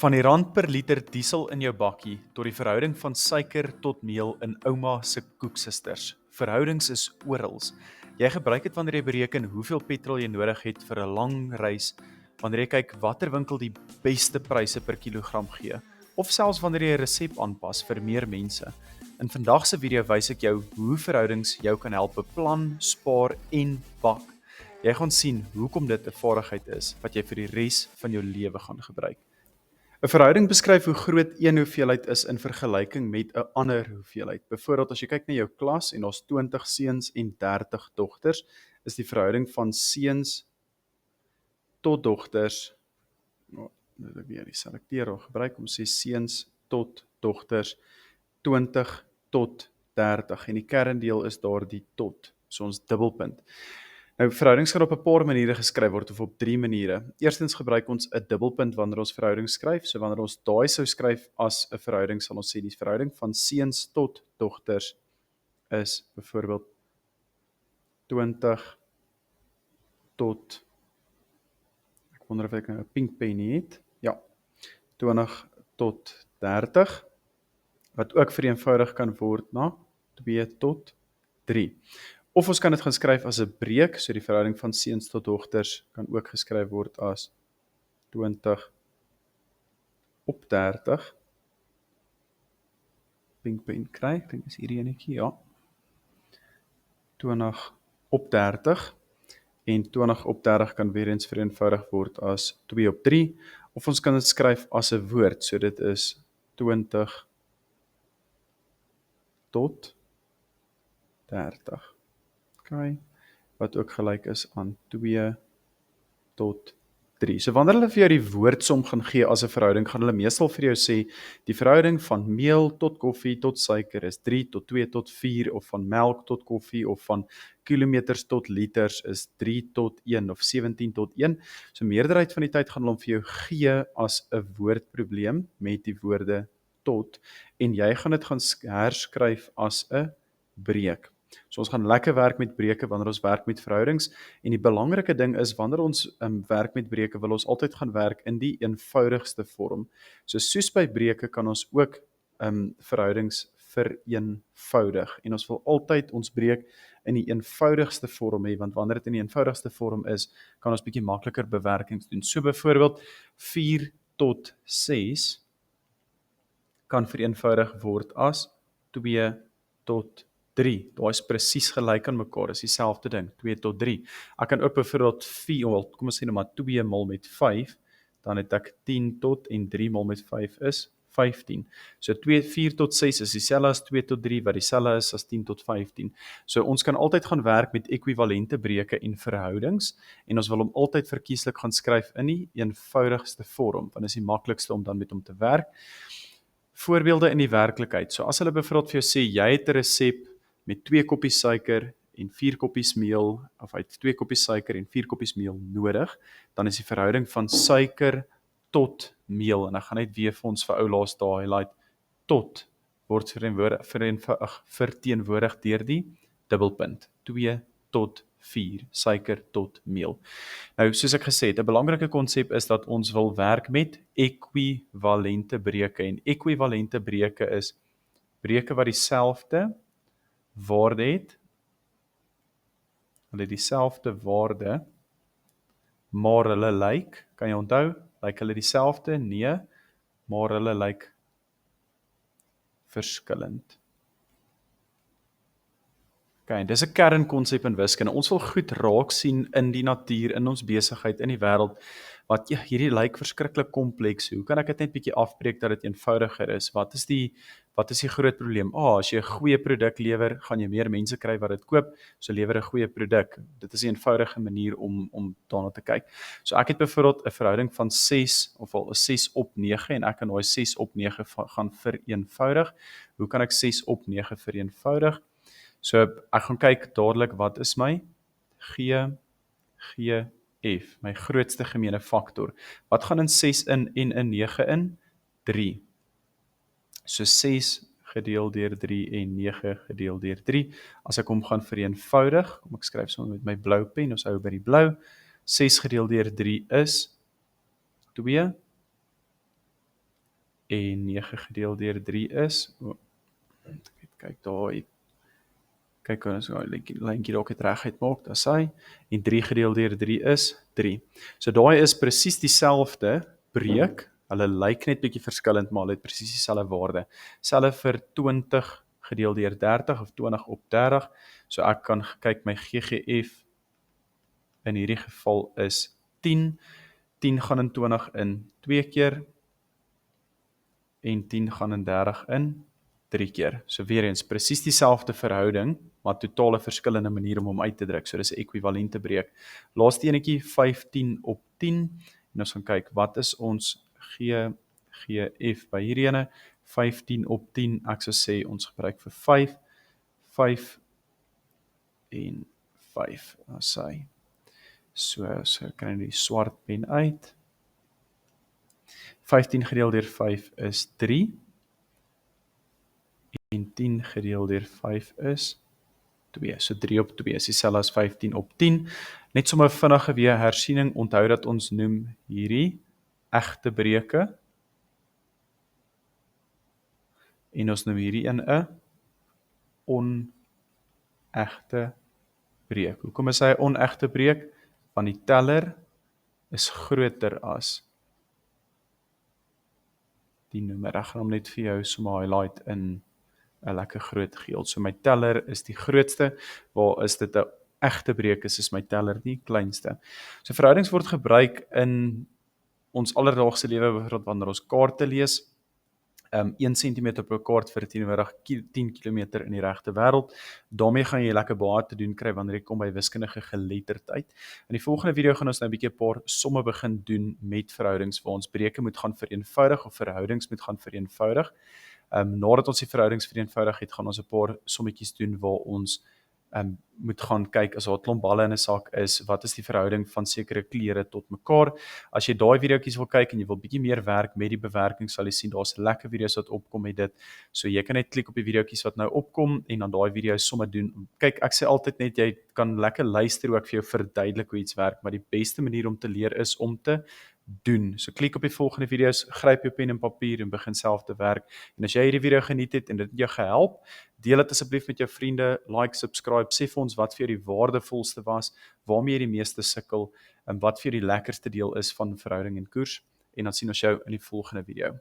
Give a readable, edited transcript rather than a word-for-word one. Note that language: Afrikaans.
Van die rand per liter diesel in jou bakkie tot die verhouding van suiker tot meel in ouma se koeksisters. Verhoudings is orals. Jy gebruik dit wanneer jy bereken hoeveel petrol jy nodig het vir 'n lang reis, wanneer jy kyk watter winkel die beste pryse per kilogram gee, of selfs wanneer jy 'n resep aanpas vir meer mense. In vandag se video wys ek jou hoe verhoudings jou kan help beplan, spaar en bak. Jy gaan sien hoekom dit 'n vaardigheid is wat jy vir die res van jou lewe gaan gebruik. 'n Verhouding beskryf hoe groot een hoeveelheid is in vergelyking met 'n ander hoeveelheid. Byvoorbeeld as jy kyk na jou klas en daar's 20 seuns en 30 dogters, is die verhouding van seuns tot dogters, nou weer die selekteer gebruik om sê seuns tot dogters 20 tot 30 en die kerndeel is daar die tot, so ons dubbelpunt. Nou, verhoudings kan op 'n paar maniere geskryf word of op 3 maniere. Eerstens gebruik ons 'n dubbelpunt wanneer ons verhoudings skryf. So wanneer ons daai sou skryf as 'n verhouding, sal ons sê die verhouding van seuns tot dogters is byvoorbeeld 20 tot, ek wonder of ek nou 'n pink pennie het. Ja, 20 tot 30 wat ook vereenvoudig kan word na 2 tot 3. Of ons kan dit gaan skryf as 'n breek, so die verhouding van seuns tot dogters kan ook geskryf word as 20 op 30. Pink pen kry, ek dink is hierdie enetjie, ja. 20 op 30 en 20 op 30 kan weer eens vereenvoudig word as 2 op 3, of ons kan dit skryf as 'n woord, so dit is 20 tot 30. Okay, wat ook gelyk is aan 2 tot 3. So wanneer hulle vir jou die woordsom gaan gee as 'n verhouding, gaan hulle meestal vir jou sê, die verhouding van meel tot koffie tot suiker is 3 tot 2 tot 4, of van melk tot koffie, of van kilometers tot liters is 3 tot 1, of 17 tot 1. So meerderheid van die tyd gaan hulle hom vir jou gee as 'n woordprobleem met die woorde tot, en jy gaan dit gaan herskryf as 'n breek. So ons gaan lekker werk met breuke wanneer ons werk met verhoudings, en die belangrike ding is, wanneer ons werk met breuke, wil ons altyd gaan werk in die eenvoudigste vorm. So soos by breuke kan ons ook verhoudings vereenvoudig, en ons wil altyd ons breek in die eenvoudigste vorm hê, want wanneer dit in die eenvoudigste vorm is, kan ons bietjie makliker bewerkings doen. So byvoorbeeld 4 tot 6 kan vereenvoudig word as 2 tot 3. Daai is presies gelyk aan mekaar, is dieselfde ding, 2 tot 3. Ek kan ook byvoorbeeld 4, kom ons sê nou maar 2 mal met 5, dan het ek 10 tot, en 3 mal met 5 is 15. So 4 tot 6 is dieselfde as 2 tot 3, wat dieselfde is as 10 tot 15. So ons kan altyd gaan werk met ekwivalente breuke en verhoudings, en ons wil hom altyd verkieslik gaan skryf in die eenvoudigste vorm, want is die maklikste om dan met hom te werk. Voorbeelde in die werklikheid. So as hulle byvoorbeeld vir jou sê, jy het 'n resep met 2 koppies suiker en 4 koppies meel, of hy het 2 koppies suiker en 4 koppies meel nodig, dan is die verhouding van suiker tot meel, en ek gaan net weer vir ons vir ou laas daar highlight, tot word verteenwoordig deur die dubbelpunt, 2 tot 4, suiker tot meel. Nou, soos ek gesê het, 'n belangrike konsep is dat ons wil werk met ekwivalente breuke, en ekwivalente breuke is breuke wat dieselfde waarde het, hulle dieselfde waarde, maar hulle lyk, kan jy onthou, lyk hulle dieselfde? Nee, maar hulle lyk verskillend. Okay, en dis 'n kernkonsep in wiskunde. Ons wil goed raak sien in die natuur, in ons besigheid, in die wêreld, wat hierdie lyk verskriklik kompleks. Hoe kan ek dit net bietjie afbreek dat dit eenvoudiger is? Wat is die groot probleem? As jy 'n goeie produk lewer, gaan jy meer mense kry wat dit koop, so lewer 'n goeie produk. Dit is 'n eenvoudige manier om daarna te kyk. So ek het byvoorbeeld 'n verhouding van 6, of al 'n 6 op 9, en ek kan daai 6 op 9 gaan vereenvoudig. Hoe kan ek 6 op 9 vereenvoudig? So ek gaan kyk dadelik wat is my GF, my grootste gemeene faktor. Wat gaan in 6 in en in 9 in? 3. So 6 gedeel deur 3 en 9 gedeel deur 3. As ek hom gaan vereenvoudig, kom ek skryf sommer met my blou pen, ons hou by die blou. 6 gedeel deur 3 is 2. en 9 gedeel deur 3 is, kyk daar, kyk ons lyntjie dalk het reguit maak, dis hy, en 3 gedeel deur 3 is 3. So daai is presies dieselfde breek, hulle lyk net bietjie verskillend, maar hulle het presies dieselfde waarde. Selfde vir 20 gedeel deur 30 of 20 op 30, so ek kan kyk my GGF in hierdie geval is 10, 10 gaan in 20 in 2 keer, en 10 gaan in 30 in 3 keer. So weer eens, presies dieselfde verhouding, maar totale verskillende manier om hom uit te druk. So dis 'n ekwivalente breek. Laaste enetjie, 15 op 10, en ons gaan kyk, wat is ons GF by hierdie ene? 15 op 10, ek sou sê, ons gebruik vir 5, 5 en 5, as hy. So kry die swart pen uit. 15 gedeel deur 5 is 3, en 10 gedeel deur 5 is 2. So 3 op 2 is dieselfde as 15 op 10. Net sommer vinnige weer hersiening, onthou dat ons noem hierdie egte breuke, en ons noem hierdie een 'n onegte breuk. Hoekom is hy 'n onegte breuk? Want die teller is groter as die noemer. Ek gaan hom net vir jou sommer highlight in 'n lekker groot geel. So my teller is die grootste, waar is dit 'n egte breuk is my teller die kleinste. So verhoudings word gebruik in ons alledaagse lewe, byvoorbeeld wanneer ons kaarte lees. 1 cm per kaart verteenwoordig 10 km in die regte wêreld. Daarmee gaan jy lekker baie te doen kry wanneer jy kom by wiskundige geletterdheid. In die volgende video gaan ons nou 'n bietjie 'n paar somme begin doen met verhoudings, waar ons breuke moet gaan vereenvoudig of verhoudings moet gaan vereenvoudig. Nadat ons die verhoudings vereenvoudig het, gaan ons 'n paar sommetjies doen waar ons moet gaan kyk, as daar 'n klomp balle in 'n sak is, wat is die verhouding van sekere kleure tot mekaar. As jy daai videoetjies wil kyk en jy wil bietjie meer werk met die bewerking, sal jy sien daar's lekker video's wat opkom met dit. So jy kan net klik op die videoetjies wat nou opkom en dan daai video's sommer doen. Kyk, ek sê altyd net jy kan lekker luister hoe ek vir jou verduidelik hoe iets werk, maar die beste manier om te leer is om te doen. So klik op die volgende video's, gryp jou pen en papier en begin self te werk. En as jy hierdie video geniet het en dit het jou gehelp, deel dit asseblief met jou vriende, like, subscribe, sê vir ons wat vir jou die waardevolste was, waarmee jy die meeste sukkel, en wat vir jou die lekkerste deel is van verhouding en koers, en dan sien ons jou in die volgende video.